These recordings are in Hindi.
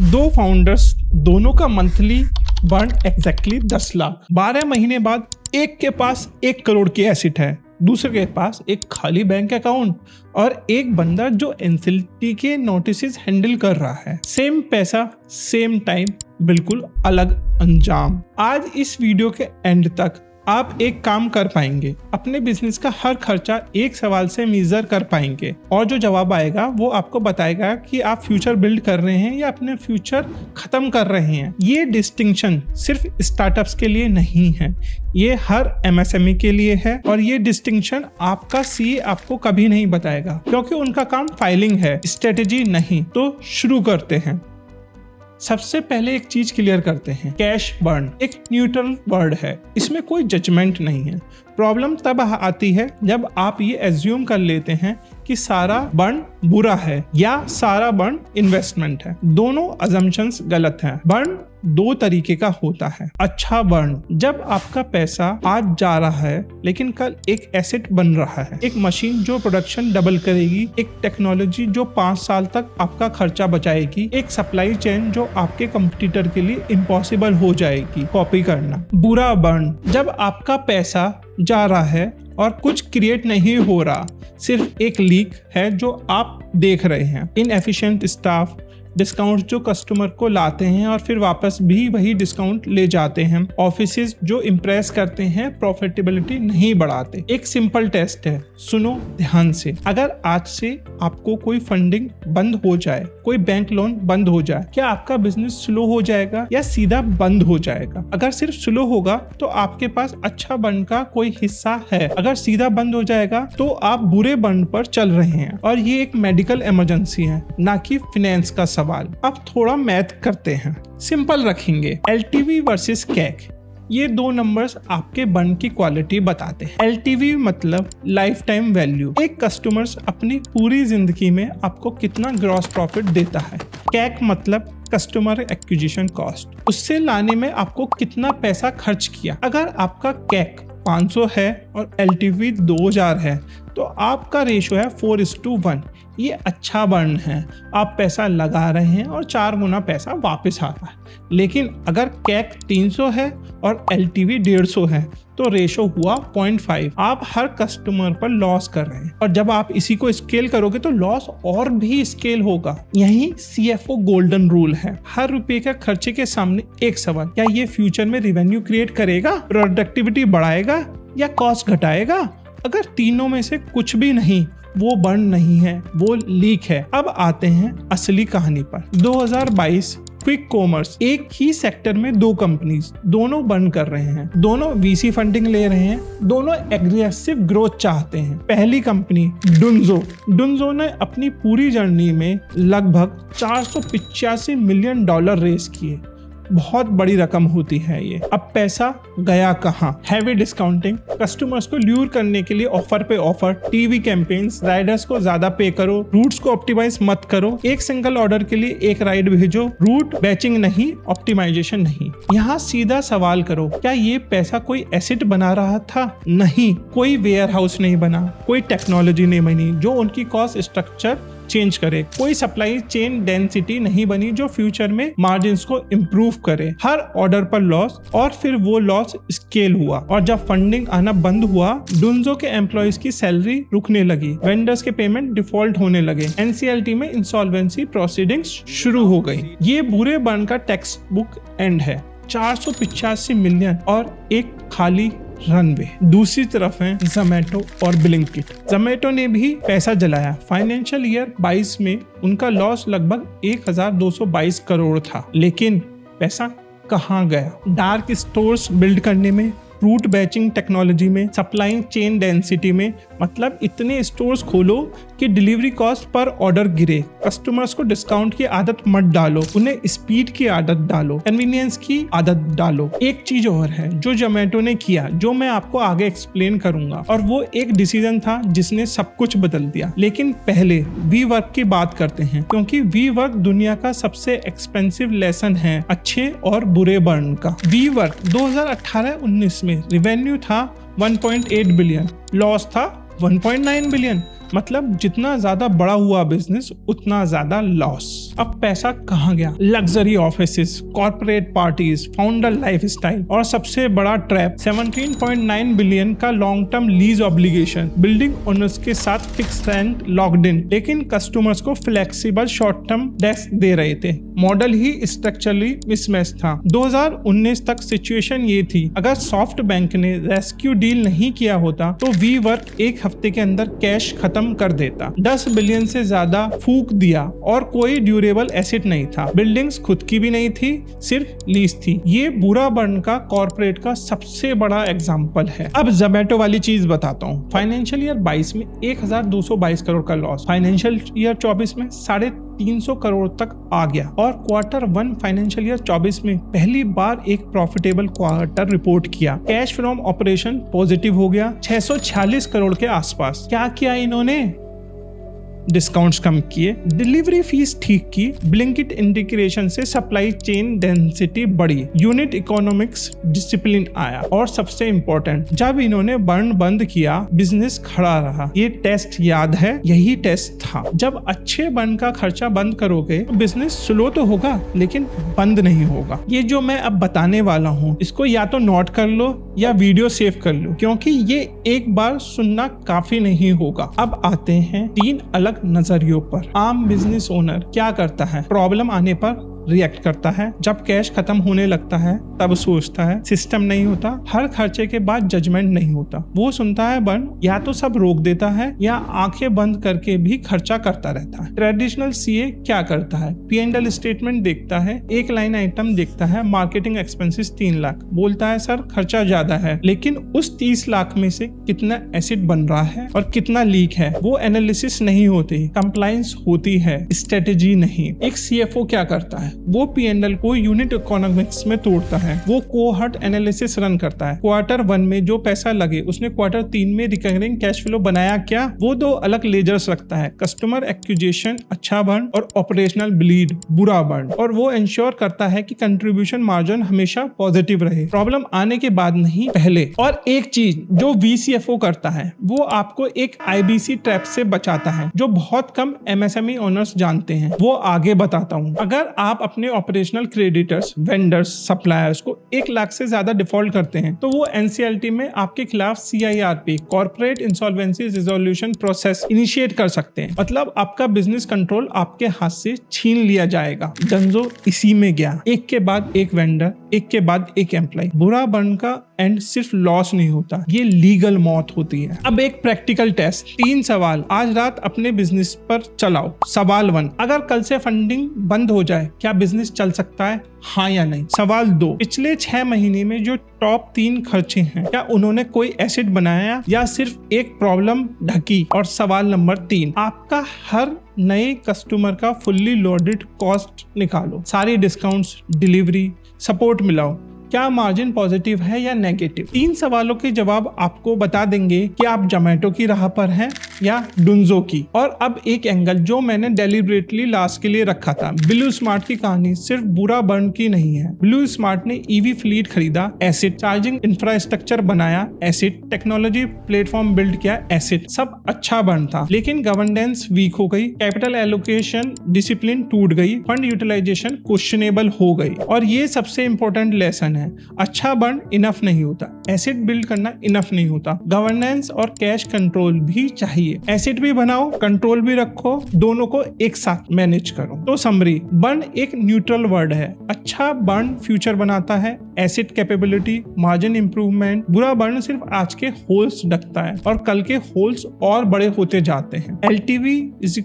दो फाउंडर्स, दोनों का मंथली बर्न एग्जैक्टली 10 लाख। 12 महीने बाद एक के पास 1 करोड़ की एसेट है, दूसरे के पास एक खाली बैंक अकाउंट और एक बंदा जो एनसीएलटी के नोटिस हैंडल कर रहा है। सेम पैसा, सेम टाइम, बिल्कुल अलग अंजाम। आज इस वीडियो के एंड तक आप एक काम कर पाएंगे, अपने बिजनेस का हर खर्चा एक सवाल से मेजर कर पाएंगे और जो जवाब आएगा वो आपको बताएगा कि आप फ्यूचर बिल्ड कर रहे हैं या अपने फ्यूचर खत्म कर रहे हैं। ये डिस्टिंक्शन सिर्फ स्टार्टअप्स के लिए नहीं है, ये हर एमएसएमई के लिए है और ये डिस्टिंक्शन आपका सीए आपको कभी नहीं बताएगा क्योंकि उनका काम फाइलिंग है, स्ट्रेटेजी नहीं। तो शुरू करते हैं। सबसे पहले एक चीज क्लियर करते हैं, कैश बर्न एक न्यूट्रल वर्ड है, इसमें कोई जजमेंट नहीं है। प्रॉब्लम तब आती है जब आप ये एज्यूम कर लेते हैं कि सारा बर्न बुरा है या सारा बर्न इन्वेस्टमेंट है। दोनों अजम्पशंस गलत हैं। बर्न दो तरीके का होता है। अच्छा बर्न, जब आपका पैसा आज जा रहा है लेकिन कल एक एसेट बन रहा है, एक मशीन जो प्रोडक्शन डबल करेगी, एक टेक्नोलॉजी जो 5 साल तक आपका खर्चा बचाएगी, एक सप्लाई चेन जो आपके कंपटीटर के लिए इम्पॉसिबल हो जाएगी कॉपी करना। बुरा बर्न, जब आपका पैसा जा रहा है और कुछ क्रिएट नहीं हो रहा, सिर्फ एक लीक है जो आप देख रहे हैं। इनएफिशिएंट स्टाफ, डिस्काउंट जो कस्टमर को लाते हैं और फिर वापस भी वही डिस्काउंट ले जाते हैं, ऑफिसेज जो इम्प्रेस करते हैं, प्रॉफिटेबिलिटी नहीं बढ़ाते। एक सिंपल टेस्ट है, सुनो ध्यान से। अगर आज से आपको कोई फंडिंग बंद हो जाए, कोई बैंक लोन बंद हो जाए, क्या आपका बिजनेस स्लो हो जाएगा या सीधा बंद हो जाएगा? अगर सिर्फ स्लो होगा तो आपके पास अच्छा बर्न का कोई हिस्सा है, अगर सीधा बंद हो जाएगा तो आप बुरे बर्न पर चल रहे हैं और ये एक मेडिकल इमरजेंसी है, ना कि फाइनेंस का सवाल। अब थोड़ा मैथ करते हैं, सिंपल रखेंगे। एलटीवी वर्सेस कैक, ये दो नंबर्स आपके बर्न की क्वालिटी बताते हैं। एलटीवी मतलब लाइफ टाइम वैल्यू, एक कस्टमर्स अपनी पूरी जिंदगी में आपको कितना ग्रॉस प्रॉफिट देता है। कैक मतलब कस्टमर एक्विजिशन कॉस्ट, उससे लाने में आपको कितना पैसा खर्च किया। अगर आपका कैक 500 है और एलटीवी 2000 है तो आपका रेशो है 4:1। ये अच्छा बर्न है, आप पैसा लगा रहे हैं और 4 गुना पैसा वापस आ रहा है। लेकिन अगर कैक 300 है और एलटीवी 150 है तो रेशो हुआ 0.5। आप हर कस्टमर पर लॉस कर रहे हैं और जब आप इसी को स्केल करोगे तो लॉस और भी स्केल होगा। यही सीएफओ गोल्डन रूल है, हर रुपए का खर्चे के सामने एक सवाल, क्या ये फ्यूचर में रेवेन्यू क्रिएट करेगा, प्रोडक्टिविटी बढ़ाएगा या कॉस्ट घटाएगा? अगर तीनों में से कुछ भी नहीं, वो बर्न नहीं है, वो लीक है। अब आते हैं असली कहानी पर। 2022 क्विक कॉमर्स, एक ही सेक्टर में 2 कंपनीज, दोनों बर्न कर रहे हैं, दोनों वीसी फंडिंग ले रहे हैं, दोनों एग्रेसिव ग्रोथ चाहते हैं। पहली कंपनी डुन्जो ने अपनी पूरी जर्नी में लगभग $485 मिलियन रेस किए। बहुत बड़ी रकम होती है ये। अब पैसा गया कहाँ? हैवी डिस्काउंटिंग, कस्टमर्स को ल्यूर करने के लिए ऑफर पे ऑफर, टीवी कैंपेन्स, राइडर्स को ज्यादा पे करो, रूट्स को ऑप्टिमाइज मत करो, एक सिंगल ऑर्डर के लिए एक राइड भेजो, रूट बैचिंग नहीं, ऑप्टिमाइजेशन नहीं। यहाँ सीधा सवाल करो, क्या ये पैसा कोई एसेट बना रहा था? नहीं, कोई वेयर हाउस नहीं बना, कोई टेक्नोलॉजी नहीं बनी जो उनकी कॉस्ट स्ट्रक्चर चेंज करे, कोई सप्लाई चेन डेंसिटी नहीं बनी जो फ्यूचर में मार्जिन्स को इम्प्रूव करे। हर ऑर्डर पर लॉस और फिर वो लॉस स्केल हुआ और जब फंडिंग आना बंद हुआ, डुन्जो के एम्प्लॉइज की सैलरी रुकने लगी, वेंडर्स के पेमेंट डिफॉल्ट होने लगे, एनसीएलटी में इंसॉल्वेंसी प्रोसीडिंग्स शुरू हो गई। ये बुरे बर्न का टेक्स्ट बुक एंड है। 485 मिलियन और एक खाली रनवे। दूसरी तरफ है जोमैटो और ब्लिंकिट। जोमैटो ने भी पैसा जलाया। फाइनेंशियल ईयर 22 में उनका लॉस लगभग 1222 करोड़ था, लेकिन पैसा कहाँ गया? डार्क स्टोर्स बिल्ड करने में, रूट बैचिंग टेक्नोलॉजी में, सप्लाई चेन डेंसिटी में, मतलब इतने स्टोर्स खोलो कि डिलीवरी कॉस्ट पर ऑर्डर गिरे। कस्टमर्स को डिस्काउंट की आदत मत डालो, उन्हें स्पीड की आदत डालो, कन्वीनियंस की आदत डालो। एक चीज और है जो जोमैटो ने किया, जो मैं आपको आगे एक्सप्लेन करूंगा, और वो एक डिसीजन था जिसने सब कुछ बदल दिया। लेकिन पहले वी वर्क की बात करते हैं, क्योंकि वी वर्क दुनिया का सबसे एक्सपेंसिव लेसन है अच्छे और बुरे बर्न का। वी वर्क 2018-19 में रेवेन्यू था 1.8 बिलियन, लॉस था 1.9 बिलियन। मतलब जितना ज्यादा बड़ा हुआ बिजनेस उतना ज्यादा लॉस। अब पैसा कहाँ गया? Luxury offices, corporate parties, founder lifestyle और सबसे बड़ा ट्रैप 17.9 बिलियन का long term lease obligation. Building owners के साथ फिक्स रेंट लॉक्ड इन, लेकिन कस्टमर्स को फ्लेक्सिबल शॉर्ट टर्म डेस्क दे रहे थे। मॉडल ही स्ट्रक्चरली मिसमैच था। 2019 तक सिचुएशन ये थी, अगर सॉफ्ट बैंक ने रेस्क्यू डील नहीं किया होता तो वी वर्क एक हफ्ते के अंदर कैश खत्म कर देता। 10 बिलियन से ज्यादा फूक दिया और कोई ड्यूरेबल एसेट नहीं था। बिल्डिंग्स खुद की भी नहीं थी, सिर्फ लीज थी। ये बुरा बर्न का कॉर्पोरेट का सबसे बड़ा एग्जांपल है। अब जोमैटो वाली चीज बताता हूँ। फाइनेंशियल ईयर 22 में 1222 करोड़ का लॉस, फाइनेंशियल ईयर 24 में 350 करोड़ तक आ गया और क्वार्टर 1 फाइनेंशियल ईयर 24 में पहली बार एक प्रॉफिटेबल क्वार्टर रिपोर्ट किया। कैश फ्रॉम ऑपरेशन पॉजिटिव हो गया 646 करोड़ के आसपास। क्या किया इन्होंने? डिस्काउंट्स कम किए, डिलीवरी फीस ठीक की, ब्लिंकिट इंटीग्रेशन से सप्लाई चेन डेंसिटी बढ़ी, यूनिट इकोनॉमिक्स डिसिप्लिन आया और सबसे इंपॉर्टेंट, जब इन्होंने बर्न बंद किया बिजनेस खड़ा रहा। ये टेस्ट याद है? यही टेस्ट था। जब अच्छे बर्न का खर्चा बंद करोगे तो बिजनेस स्लो तो होगा लेकिन बंद नहीं होगा। ये जो मैं अब बताने वाला हूँ इसको या तो नोट कर लो या वीडियो सेव कर लो, क्योंकि ये एक बार सुनना काफी नहीं होगा। अब आते हैं 3 अलग नजरियों पर। आम बिजनेस ओनर क्या करता है? प्रॉब्लम आने पर रिएक्ट करता है, जब कैश खत्म होने लगता है तब सोचता है। सिस्टम नहीं होता, हर खर्चे के बाद जजमेंट नहीं होता। वो सुनता है बर्न, या तो सब रोक देता है या आंखें बंद करके भी खर्चा करता रहता है। ट्रेडिशनल सीए क्या करता है? P&L स्टेटमेंट देखता है, एक लाइन आइटम देखता है, मार्केटिंग एक्सपेंसेस 3 लाख, बोलता है सर खर्चा ज्यादा है, लेकिन उस 30 लाख में से कितना एसेट बन रहा है और कितना लीक है वो एनालिसिस नहीं होती। कंप्लायंस होती है, स्ट्रेटेजी नहीं। एक CFO क्या करता है? वो P&L को यूनिट इकोनॉमिक्स में तोड़ता है, वो कोहर्ट एनालिसिस रन करता है। क्वार्टर 1 में जो पैसा लगे उसने क्वार्टर 3 में रिकरिंग कैश फ्लो बनाया क्या? वो 2 अलग लेजर्स रखता है, कस्टमर एक्विजिशन अच्छा बर्न और ऑपरेशनल ब्लीड बुरा बर्न, और वो इंश्योर करता है कि कंट्रीब्यूशन मार्जिन हमेशा पॉजिटिव रहे, प्रॉब्लम आने के बाद नहीं पहले। और एक चीज जो VCFO करता है वो आपको एक IBC ट्रैप से बचाता है जो बहुत कम MSME ओनर्स जानते हैं। वो आगे बताता हूँ। अगर आप अपने ऑपरेशनल क्रेडिटर्स, वेंडर्स, सप्लायर्स को 1 लाख से ज्यादा डिफॉल्ट करते हैं तो वो NCLT में आपके खिलाफ CIRP corporate insolvency resolution process initiate कर सकते हैं। मतलब आपका बिजनेस कंट्रोल आपके हाथ से छीन लिया जाएगा। डंजो इसी में गया, एक के बाद एक वेंडर, एक के बाद एक एम्प्लॉय। बुरा बर्न का एंड सिर्फ लॉस नहीं होता, ये लीगल मौत होती है। अब एक प्रैक्टिकल टेस्ट, 3 सवाल आज रात अपने बिजनेस पर चलाओ। सवाल 1, अगर कल से फंडिंग बंद हो जाए क्या बिजनेस चल सकता है, हाँ या नहीं? सवाल 2, पिछले 6 महीने में जो टॉप 3 खर्चे हैं क्या उन्होंने कोई एसेट बनाया या सिर्फ एक प्रॉब्लम ढकी? और सवाल नंबर 3, आपका हर नए कस्टमर का फुल्ली लोडेड कॉस्ट निकालो, सारी डिस्काउंट्स, डिलीवरी, सपोर्ट मिलाओ, क्या मार्जिन पॉजिटिव है या नेगेटिव? 3 सवालों के जवाब आपको बता देंगे कि आप जोमैटो की राह पर हैं या डुंजो की। और अब एक एंगल जो मैंने डेलिबरेटली लास्ट के लिए रखा था, ब्लू स्मार्ट की कहानी सिर्फ बुरा बर्न की नहीं है। ब्लू स्मार्ट ने EV फ्लीट खरीदा, एसिड, चार्जिंग इंफ्रास्ट्रक्चर बनाया, एसिड, टेक्नोलॉजी प्लेटफॉर्म बिल्ड किया, एसिड, सब अच्छा बर्न था। लेकिन गवर्नेंस वीक हो गई, कैपिटल एलोकेशन डिसिप्लिन टूट गई, फंड यूटिलाइजेशन क्वेश्चनेबल हो गई। और ये सबसे इंपॉर्टेंट लेसन है, अच्छा बर्न इनफ नहीं होता, एसेट बिल्ड करना इनफ नहीं होता, गवर्नेंस और कैश कंट्रोल भी चाहिए। एसेट भी बनाओ, कंट्रोल भी रखो, दोनों को एक साथ मैनेज करो। तो समरी, बर्न एक न्यूट्रल वर्ड है। अच्छा बर्न फ्यूचर बनाता है, एसेट कैपेबिलिटी, मार्जिन इंप्रूवमेंट। बुरा बर्न सिर्फ आज के होल्स ढकता है और कल के होल्स और बड़े होते जाते हैं। LTV =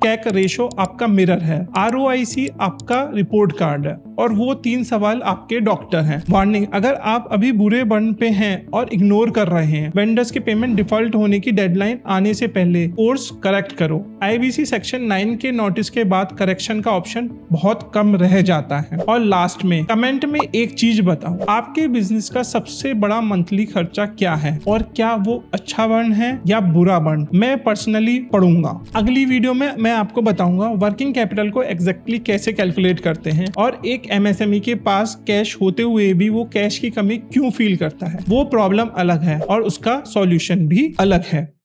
CAC रेशो आपका मिरर है, ROIC आपका रिपोर्ट कार्ड है और वो 3 सवाल आपके डॉक्टर हैं। वार्निंग, अगर आप अभी बुरे बर्न पे हैं और इग्नोर कर रहे हैं, वेंडर्स के पेमेंट डिफॉल्ट होने की डेडलाइन आने से पहले कोर्स करेक्ट करो। IBC सेक्शन 9 के नोटिस के बाद करेक्शन का ऑप्शन बहुत कम रह जाता है। और लास्ट में कमेंट में एक चीज बताओ, आपके बिजनेस का सबसे बड़ा मंथली खर्चा क्या है और क्या वो अच्छा बर्न है या बुरा बर्न? मैं पर्सनली पढ़ूंगा। अगली वीडियो में मैं आपको बताऊंगा वर्किंग कैपिटल को एग्जैक्टली कैसे कैलकुलेट करते हैं और एक MSME के पास कैश होते हुए भी वो कैश की कमी क्यों फील करता है। वो प्रॉब्लम अलग है और उसका सॉल्यूशन भी अलग है।